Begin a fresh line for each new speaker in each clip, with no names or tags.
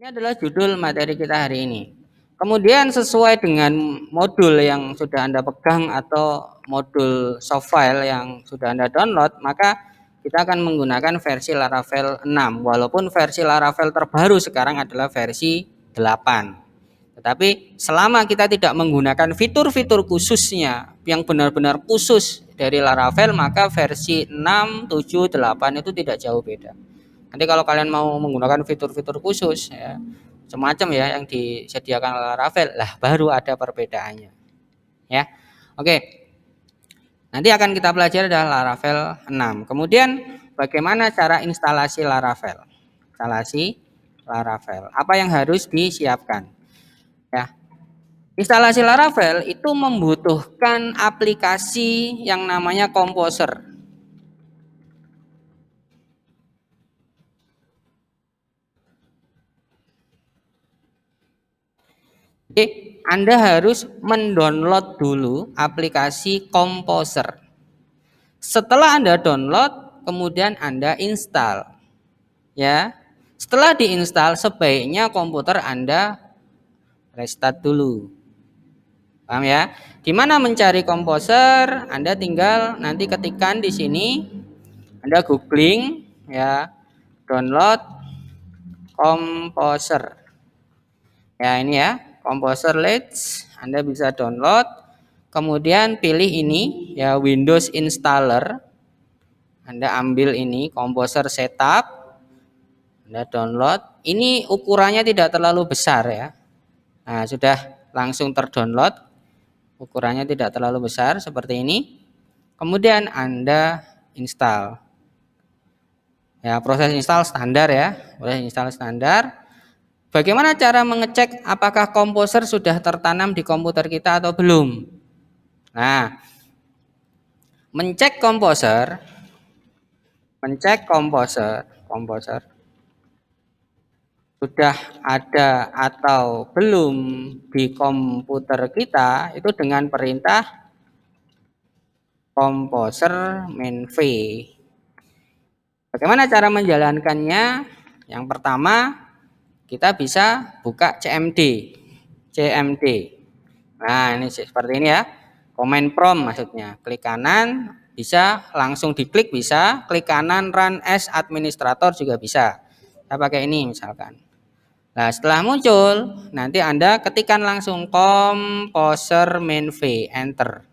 Ini adalah judul materi kita hari ini. Kemudian sesuai dengan modul yang sudah Anda pegang atau modul soft file yang sudah Anda download, maka kita akan menggunakan versi Laravel 6. Walaupun versi Laravel terbaru sekarang adalah versi 8. Tetapi selama kita tidak menggunakan fitur-fitur khususnya yang benar-benar khusus dari Laravel, maka versi 6, 7, 8 itu tidak jauh beda. Nanti kalau kalian mau menggunakan fitur-fitur khusus ya, semacam ya yang disediakan Laravel, lah baru ada perbedaannya. Ya. Oke. Nanti akan kita pelajari adalah Laravel 6. Kemudian bagaimana cara instalasi Laravel? Instalasi Laravel. Apa yang harus disiapkan? Ya. Instalasi Laravel itu membutuhkan aplikasi yang namanya Composer. Jadi Anda harus mendownload dulu aplikasi Composer. Setelah Anda download, kemudian Anda install. Ya. Setelah diinstal, sebaiknya komputer Anda restart dulu. Paham ya? Di mana mencari Composer? Anda tinggal nanti ketikkan di sini. Anda googling ya, download Composer. Ya, ini ya, Composer Let's. Anda bisa download. Kemudian pilih ini ya, Windows Installer. Anda ambil ini Composer Setup. Anda download. Ini ukurannya tidak terlalu besar ya. Nah, sudah langsung terdownload. Ukurannya tidak terlalu besar seperti ini. Kemudian Anda install. Ya, proses install standar ya. Proses install standar. Bagaimana cara mengecek apakah Composer sudah tertanam di komputer kita atau belum? Nah, mengecek Composer sudah ada atau belum di komputer kita itu dengan perintah Composer -v. Bagaimana cara menjalankannya? Yang pertama, kita bisa buka CMD. Nah, ini seperti ini ya. Command prompt maksudnya. Klik kanan bisa, langsung diklik bisa, klik kanan run as administrator juga bisa. Saya pakai ini misalkan. Nah, setelah muncul, nanti Anda ketikkan langsung Composer -v, enter.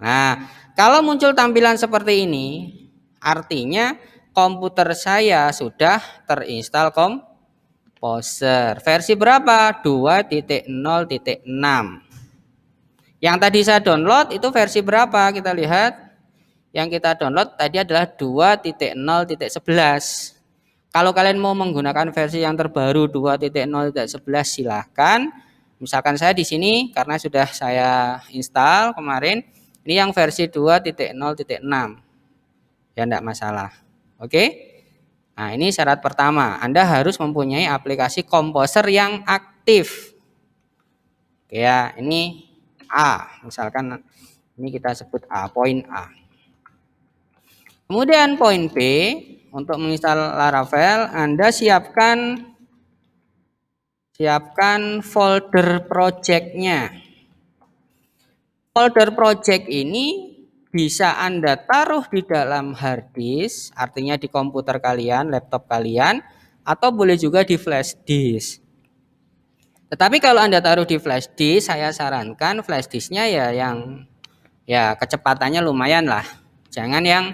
Nah, kalau muncul tampilan seperti ini, artinya komputer saya sudah terinstall Composer. Versi berapa? 2.0.6. Yang tadi saya download itu versi berapa? Kita lihat. Yang kita download tadi adalah 2.0.11. Kalau kalian mau menggunakan versi yang terbaru 2.0.11 silahkan. Misalkan saya di sini karena sudah saya install kemarin, ini yang versi 2.0.6. Ya enggak masalah. Oke. Nah, ini syarat pertama. Anda harus mempunyai aplikasi Composer yang aktif. Oke ya, ini A. Misalkan ini kita sebut A, poin A. Kemudian poin B. Untuk menginstal Laravel, Anda siapkan folder project-nya. Folder project ini bisa Anda taruh di dalam hard disk, artinya di komputer kalian, laptop kalian, atau boleh juga di flash disk. Tetapi kalau Anda taruh di flash disk, saya sarankan flash disknya ya yang ya kecepatannya lumayan lah. Jangan yang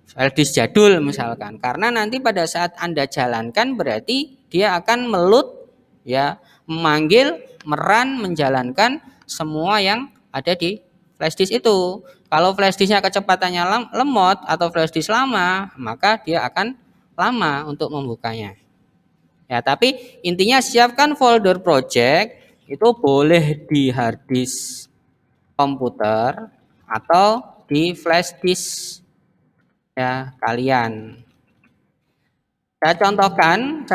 file disk jadul misalkan, karena nanti pada saat Anda jalankan berarti dia akan melut ya, memanggil, merun, menjalankan semua yang ada di flash disk itu. Kalau flash disknya kecepatannya lemot atau flash disk lama, maka dia akan lama untuk membukanya. Ya, tapi intinya siapkan folder project itu boleh di hard disk komputer atau di flash disk ya kalian. Saya contohkan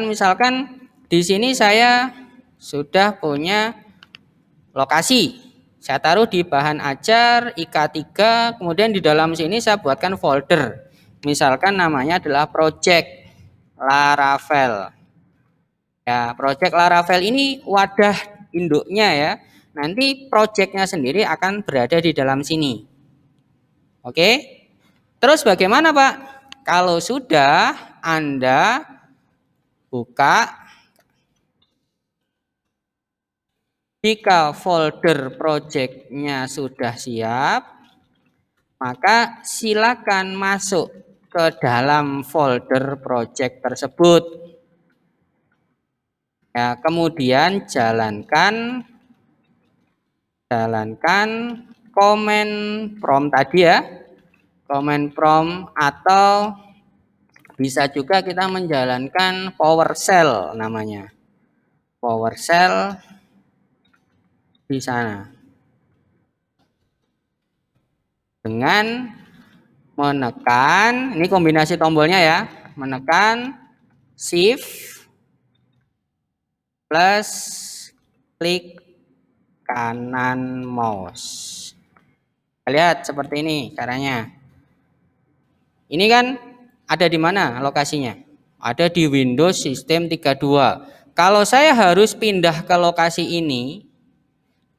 misalkan di sini saya sudah punya lokasi. Saya taruh di bahan ajar IK3, kemudian di dalam sini saya buatkan folder. Misalkan namanya adalah project. Laravel. Ya, project Laravel ini wadah induknya ya. Nanti projectnya sendiri akan berada di dalam sini. Oke. Terus bagaimana Pak? Kalau sudah Anda buka, jika folder projectnya sudah siap, maka silakan masuk ke dalam folder project tersebut. Ya, kemudian jalankan command prompt tadi ya. Command prompt atau bisa juga kita menjalankan PowerShell namanya. PowerShell di sana. Dengan menekan, ini kombinasi tombolnya ya, menekan Shift plus klik kanan mouse. Lihat seperti ini caranya. Ini kan ada di mana lokasinya? Ada di Windows System 32. Kalau saya harus pindah ke lokasi ini,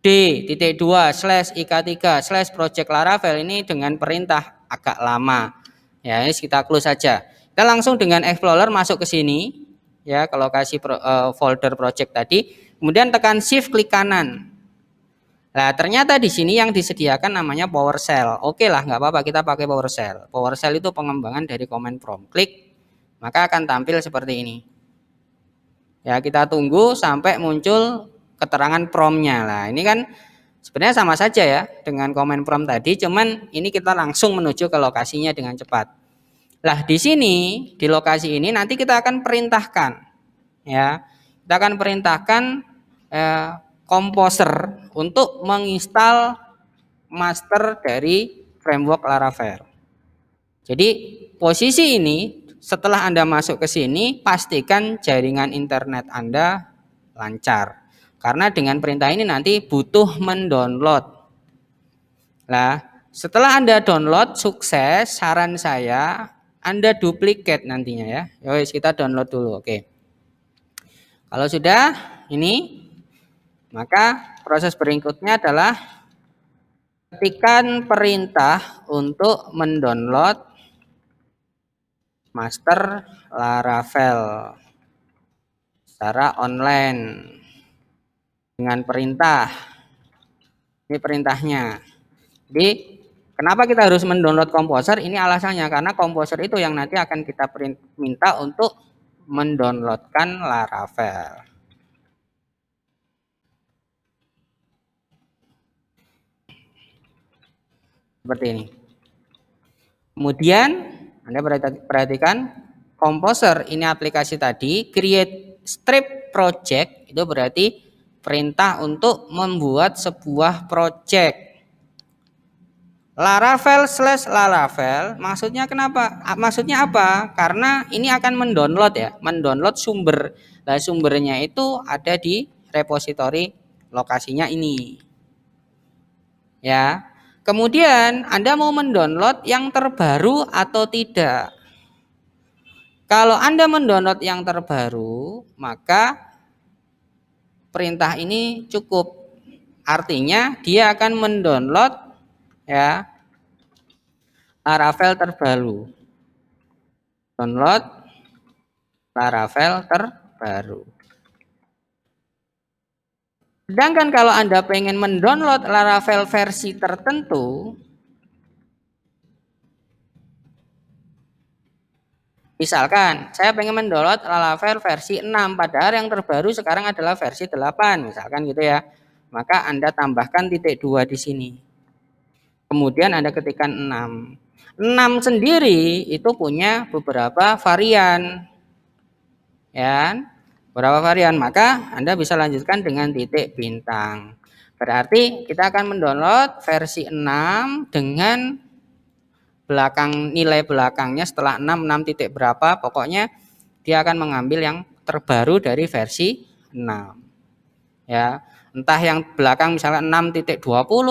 D.2/ik3/project Laravel ini dengan perintah agak lama. Ya, ini kita close saja. Kita langsung dengan Explorer masuk ke sini, ya, ke lokasi folder project tadi. Kemudian tekan Shift klik kanan. Nah, ternyata di sini yang disediakan namanya PowerShell. Oke lah, nggak apa-apa kita pakai PowerShell. PowerShell itu pengembangan dari command prompt. Klik, maka akan tampil seperti ini. Ya, kita tunggu sampai muncul keterangan promptnya. Nah, ini kan sebenarnya sama saja ya dengan command prompt tadi, cuman ini kita langsung menuju ke lokasinya dengan cepat. Lah, di sini di lokasi ini nanti kita akan perintahkan, ya, kita akan perintahkan Composer untuk menginstal master dari framework Laravel. Jadi posisi ini setelah Anda masuk ke sini, pastikan jaringan internet Anda lancar. Karena dengan perintah ini nanti butuh mendownload. Nah, setelah Anda download sukses, saran saya Anda duplikat nantinya ya. Yowes, kita download dulu. Oke. Kalau sudah ini, maka proses berikutnya adalah ketikkan perintah untuk mendownload master Laravel secara online dengan perintah. Ini perintahnya. Jadi kenapa kita harus mendownload Composer? Ini alasannya karena Composer itu yang nanti akan kita minta untuk mendownloadkan Laravel. Seperti ini. Kemudian Anda perhatikan Composer ini aplikasi tadi, create strip project itu berarti perintah untuk membuat sebuah project. Laravel/Laravel maksudnya kenapa? Maksudnya apa? Karena ini akan mendownload ya, mendownload sumber. Nah, sumbernya itu ada di repositori lokasinya ini. Ya. Kemudian Anda mau mendownload yang terbaru atau tidak? Kalau Anda mendownload yang terbaru, maka perintah ini cukup. Artinya dia akan mendownload ya Laravel terbaru. Download Laravel terbaru. Sedangkan kalau Anda pengen mendownload Laravel versi tertentu, misalkan saya pengen mendownload Laravel versi 6, padahal yang terbaru sekarang adalah versi 8, misalkan gitu ya. Maka Anda tambahkan titik 2 di sini. Kemudian Anda ketikkan 6. 6 sendiri itu punya beberapa varian. Ya. Beberapa varian, maka Anda bisa lanjutkan dengan titik bintang. Berarti kita akan mendownload versi 6 dengan nilai belakangnya setelah 6 titik berapa, pokoknya dia akan mengambil yang terbaru dari versi 6. Ya, entah yang belakang misalnya 6.20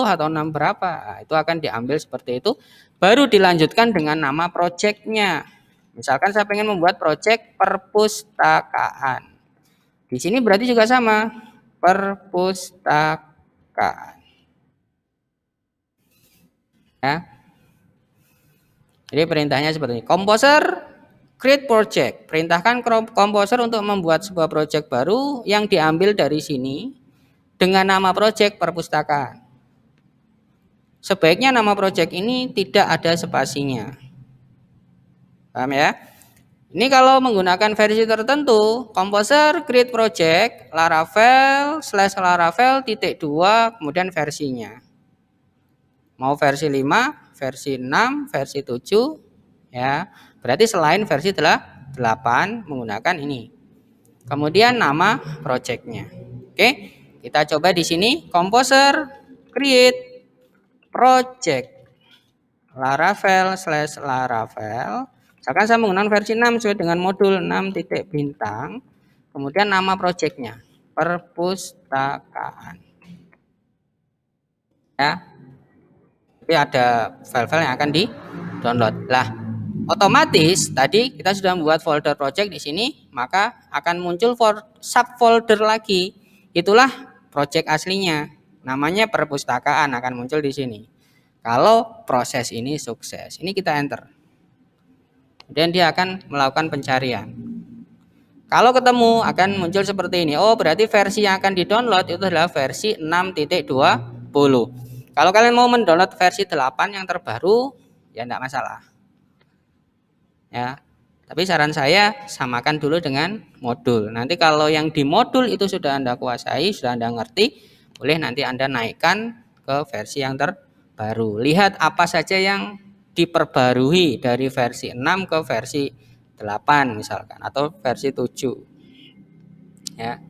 atau 6 berapa, nah, itu akan diambil seperti itu, baru dilanjutkan dengan nama projectnya. Misalkan saya pengen membuat proyek perpustakaan. Di sini berarti juga sama, perpustakaan. Ya. Jadi perintahnya seperti ini. Composer create project. Perintahkan Composer untuk membuat sebuah project baru yang diambil dari sini dengan nama project perpustakaan. Sebaiknya nama project ini tidak ada spasinya. Paham ya? Ini kalau menggunakan versi tertentu, Composer create project Laravel /Laravel .2 kemudian versinya. Mau versi 5, versi 6, versi 7 ya. Berarti selain versi 8 menggunakan ini. Kemudian nama projectnya. Oke, kita coba di sini Composer create project Laravel /Laravel. Misalkan saya menggunakan versi 6 sesuai dengan modul 6 titik bintang. Kemudian nama projectnya perpustakaan. Ya, tapi ada file-file yang akan di-download. Lah, otomatis tadi kita sudah membuat folder project di sini, maka akan muncul subfolder lagi. Itulah project aslinya. Namanya perpustakaan akan muncul di sini. Kalau proses ini sukses, ini kita enter. Kemudian dia akan melakukan pencarian. Kalau ketemu akan muncul seperti ini. Oh, berarti versi yang akan di-download itu adalah versi 6.20. Kalau kalian mau mendownload versi 8 yang terbaru, ya enggak masalah. Ya. Tapi saran saya samakan dulu dengan modul. Nanti kalau yang di modul itu sudah Anda kuasai, sudah Anda ngerti, boleh nanti Anda naikkan ke versi yang terbaru. Lihat apa saja yang diperbarui dari versi 6 ke versi 8 misalkan atau versi 7. Ya.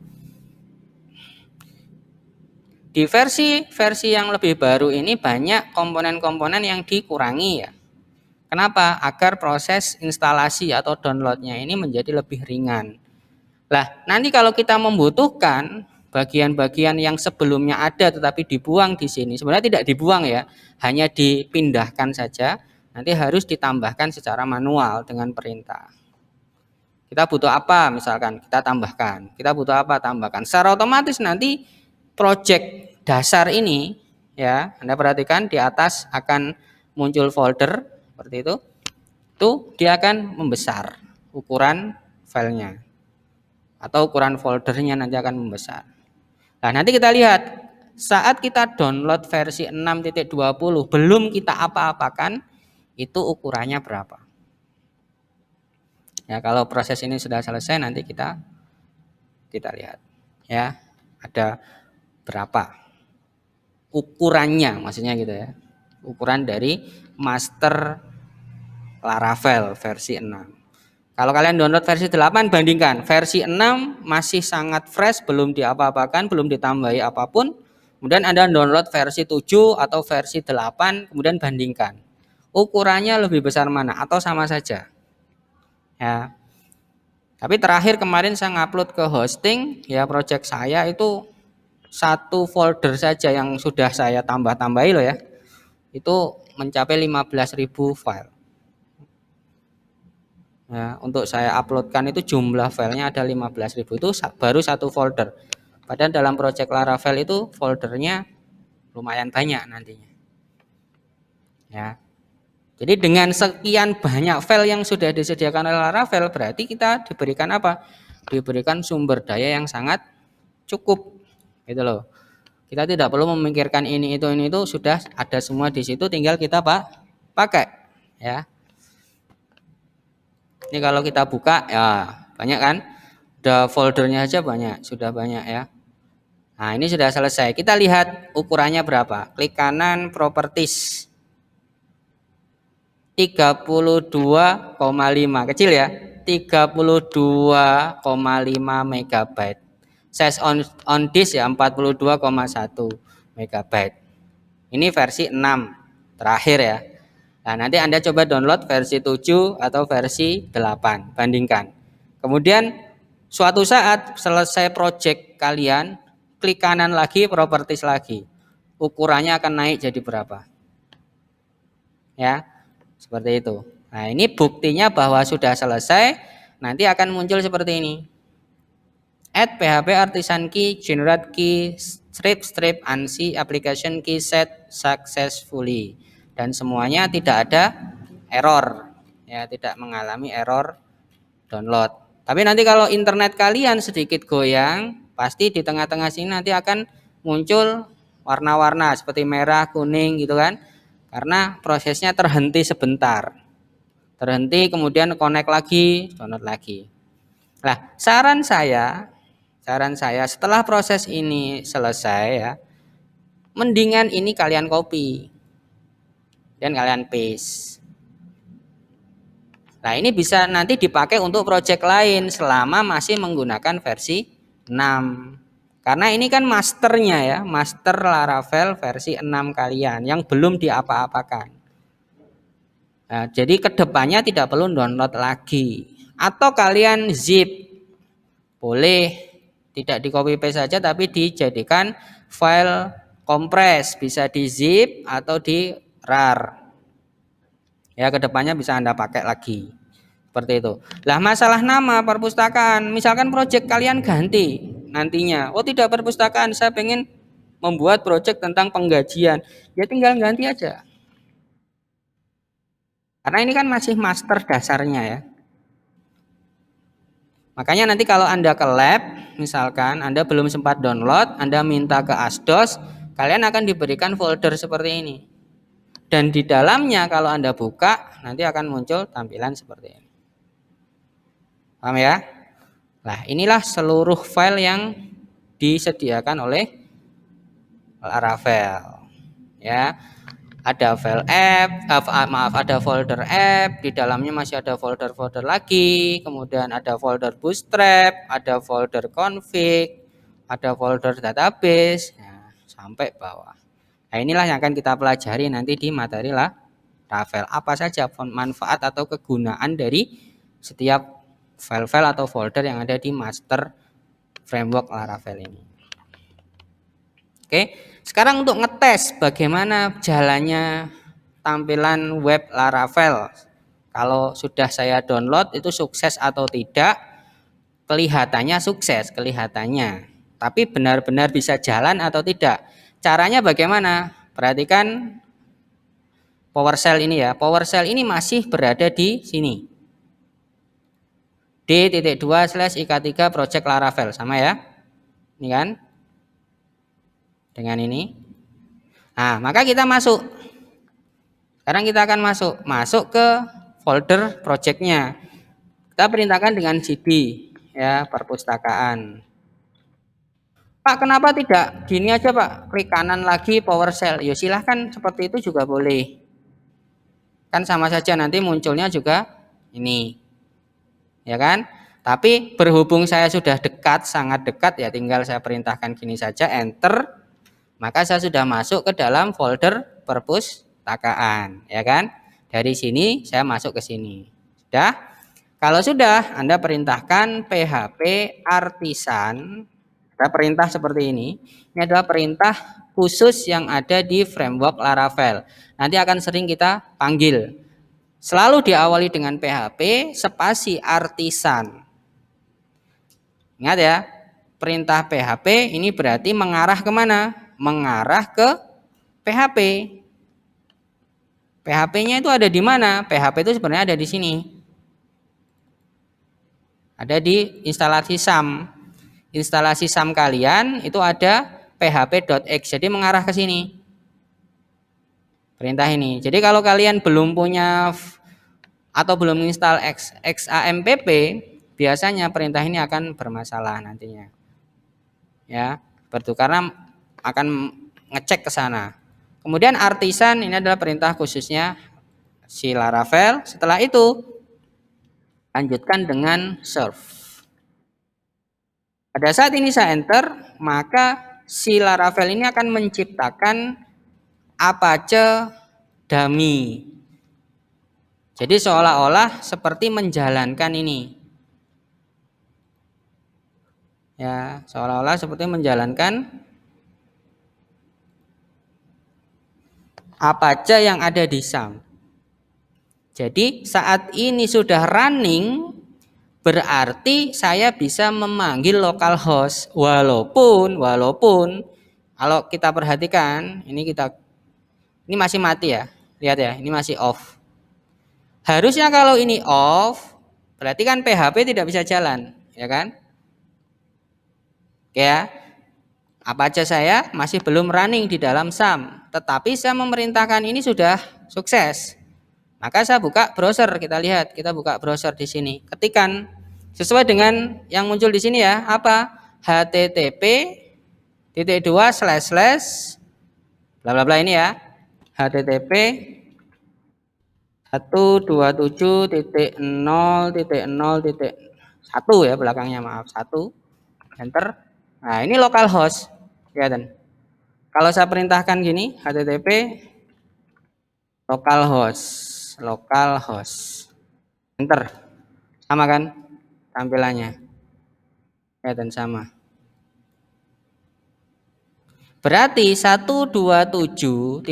Di versi yang lebih baru ini banyak komponen-komponen yang dikurangi ya. Kenapa? Agar proses instalasi atau downloadnya ini menjadi lebih ringan. Lah, nanti kalau kita membutuhkan bagian-bagian yang sebelumnya ada tetapi dibuang di sini, sebenarnya tidak dibuang ya, hanya dipindahkan saja, nanti harus ditambahkan secara manual dengan perintah. Kita butuh apa misalkan, kita tambahkan. Kita butuh apa, tambahkan. Secara otomatis nanti project dasar ini ya, Anda perhatikan di atas akan muncul folder seperti itu dia akan membesar ukuran filenya atau ukuran foldernya nanti akan membesar. Nah, nanti kita lihat saat kita download versi 6.20 belum kita apa-apakan itu ukurannya berapa. Ya, kalau proses ini sudah selesai nanti kita lihat ya ada berapa ukurannya, maksudnya gitu ya. Ukuran dari master Laravel versi 6. Kalau kalian download versi 8 bandingkan versi 6 masih sangat fresh, belum diapa-apakan, belum ditambahi apapun. Kemudian Anda download versi 7 atau versi 8 kemudian bandingkan. Ukurannya lebih besar mana atau sama saja. Ya. Tapi terakhir kemarin saya ngupload ke hosting ya project saya itu satu folder saja yang sudah saya tambah-tambahi loh ya. Itu mencapai 15.000 file. Ya, untuk saya uploadkan itu jumlah filenya ada 15.000 itu baru satu folder. Padahal dalam project Laravel itu foldernya lumayan banyak nantinya. Ya. Jadi dengan sekian banyak file yang sudah disediakan oleh Laravel berarti kita diberikan apa? Diberikan sumber daya yang sangat cukup. Gitu loh. Kita tidak perlu memikirkan ini itu sudah ada semua di situ tinggal kita pakai ya. Ini kalau kita buka ya banyak kan? Udah foldernya aja banyak, sudah banyak ya. Nah, ini sudah selesai. Kita lihat ukurannya berapa. Klik kanan properties. 32,5 kecil ya. 32,5 megabyte. Size on disk ya 42,1 megabyte. Ini versi 6 terakhir ya. Nah, nanti Anda coba download versi 7 atau versi 8, bandingkan. Kemudian suatu saat selesai project kalian, klik kanan lagi, properties lagi. Ukurannya akan naik jadi berapa? Ya, seperti itu. Nah, ini buktinya bahwa sudah selesai. Nanti akan muncul seperti ini. Add PHP artisan key, generate key, strip ANSI application key set successfully. Dan semuanya tidak ada error. Ya, tidak mengalami error download. Tapi nanti kalau internet kalian sedikit goyang, pasti di tengah-tengah sini nanti akan muncul warna-warna seperti merah, kuning gitu kan. Karena prosesnya terhenti sebentar. Terhenti kemudian connect lagi, download lagi. Nah, saran saya setelah proses ini selesai ya, mendingan ini kalian copy dan kalian paste. Nah, ini bisa nanti dipakai untuk project lain selama masih menggunakan versi 6. Karena ini kan masternya ya, master Laravel versi 6 kalian yang belum diapa-apakan. Nah, jadi kedepannya tidak perlu download lagi. Atau kalian zip, boleh tidak di copy paste saja tapi dijadikan file kompres, bisa di zip atau di rar. Ya, kedepannya bisa Anda pakai lagi. Seperti itu. Lah, masalah nama perpustakaan, misalkan project kalian ganti nantinya. Oh, tidak perpustakaan, saya pengen membuat project tentang penggajian. Ya tinggal ganti aja. Karena ini kan masih master dasarnya ya. Makanya nanti kalau Anda ke lab, misalkan Anda belum sempat download, Anda minta ke Asdos, kalian akan diberikan folder seperti ini. Dan di dalamnya kalau Anda buka, nanti akan muncul tampilan seperti ini. Paham ya? Nah, inilah seluruh file yang disediakan oleh Laravel. Ya, ada file app, ada folder app, di dalamnya masih ada folder-folder lagi, kemudian ada folder bootstrap, ada folder config, ada folder database, nah, sampai bawah. Nah, inilah yang akan kita pelajari nanti di materi Laravel. Apa saja manfaat atau kegunaan dari setiap file-file atau folder yang ada di master framework Laravel ini. Oke, sekarang untuk ngetes bagaimana jalannya tampilan web Laravel. Kalau sudah saya download itu sukses atau tidak? Kelihatannya sukses, kelihatannya. Tapi benar-benar bisa jalan atau tidak? Caranya bagaimana? Perhatikan PowerShell ini ya. PowerShell ini masih berada di sini. D.2/IK3 Project Laravel, sama ya? Ini kan? Dengan ini. Nah, maka kita masuk. Sekarang kita akan masuk ke folder projectnya. Kita perintahkan dengan cd ya, perpustakaan. Pak, kenapa tidak gini aja Pak, klik kanan lagi PowerShell? Ya silahkan, seperti itu juga boleh. Kan sama saja nanti munculnya juga ini. Ya kan? Tapi berhubung saya sudah dekat, sangat dekat ya, tinggal saya perintahkan gini saja, enter. Maka saya sudah masuk ke dalam folder perpustakaan, ya kan? Dari sini saya masuk ke sini. Sudah? Kalau sudah, Anda perintahkan PHP artisan. Ada perintah seperti ini. Ini adalah perintah khusus yang ada di framework Laravel. Nanti akan sering kita panggil. Selalu diawali dengan PHP spasi artisan. Ingat ya, perintah PHP ini berarti mengarah kemana? Mengarah ke PHP. PHP-nya itu ada di mana? PHP itu sebenarnya ada di sini. Ada di instalasi SAM. Instalasi SAM kalian itu ada php.x. Jadi mengarah ke sini. Perintah ini. Jadi kalau kalian belum punya atau belum install XAMPP, biasanya perintah ini akan bermasalah nantinya. Ya, seperti itu, karena akan ngecek ke sana. Kemudian artisan ini adalah perintah khususnya si Laravel. Setelah itu lanjutkan dengan serve. Pada saat ini saya enter, maka si Laravel ini akan menciptakan Apache dummy. Jadi seolah-olah seperti menjalankan ini. Ya, seolah-olah seperti menjalankan Apache yang ada di SAM. Jadi saat ini sudah running, berarti saya bisa memanggil localhost walaupun kalau kita perhatikan ini masih mati ya. Lihat ya, ini masih off. Harusnya kalau ini off, berarti kan PHP tidak bisa jalan, ya kan? Ya. Apa aja saya masih belum running di dalam SAM, tetapi saya memerintahkan ini sudah sukses. Maka saya buka browser, kita buka browser di sini. Ketikan sesuai dengan yang muncul di sini ya, apa? http:// bla bla bla ini ya. http 127.0.0.1 ya belakangnya, maaf, 1 enter. Nah, ini localhost. Kelihatan. Kalau saya perintahkan gini, http localhost enter, sama kan tampilannya, kelihatan sama. Berarti 127.0.0.1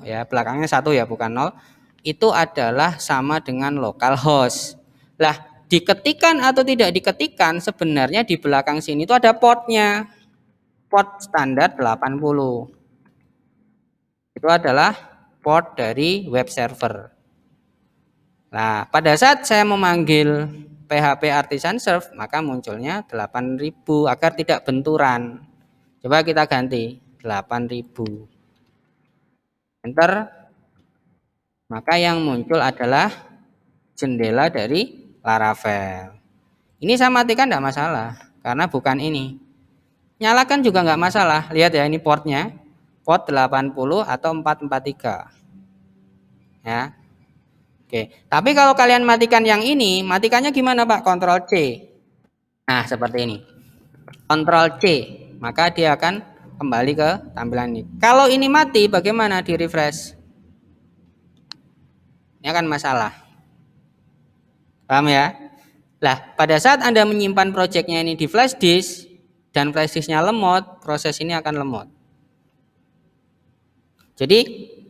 ya, belakangnya 1 ya, bukan 0, itu adalah sama dengan localhost. Lah, diketikkan atau tidak diketikkan, sebenarnya di belakang sini itu ada portnya. Port standar 80. Itu adalah port dari web server. Nah, pada saat saya memanggil PHP Artisan Serve, maka munculnya 8000 agar tidak benturan. Coba kita ganti 8000. Enter. Maka yang muncul adalah jendela dari Laravel. Ini saya matikan tidak masalah, karena bukan ini. Nyalakan juga nggak masalah. Lihat ya, ini portnya. Port 80 atau 443. Ya. Oke, tapi kalau kalian matikan yang ini, matikannya gimana Pak? Ctrl C. Nah, seperti ini. Ctrl C, maka dia akan kembali ke tampilan ini. Kalau ini mati, bagaimana di refresh? Ini akan masalah. Paham ya? Lah, pada saat Anda menyimpan projectnya ini di flash disk dan flash disknya lemot, proses ini akan lemot. Jadi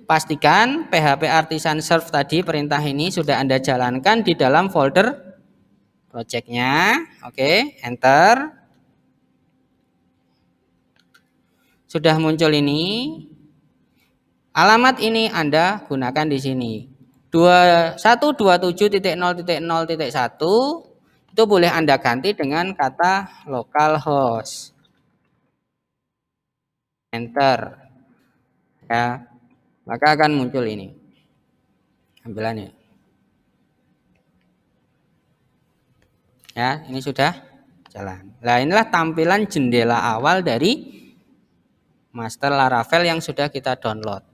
pastikan PHP Artisan Serve tadi, perintah ini sudah Anda jalankan di dalam folder projectnya. Oke, enter. Sudah muncul ini. Alamat ini Anda gunakan di sini. 127.0.0.1 itu boleh Anda ganti dengan kata localhost. Enter. Ya. Maka akan muncul ini tampilannya. Ya, ini sudah jalan. Nah, inilah tampilan jendela awal dari master Laravel yang sudah kita download.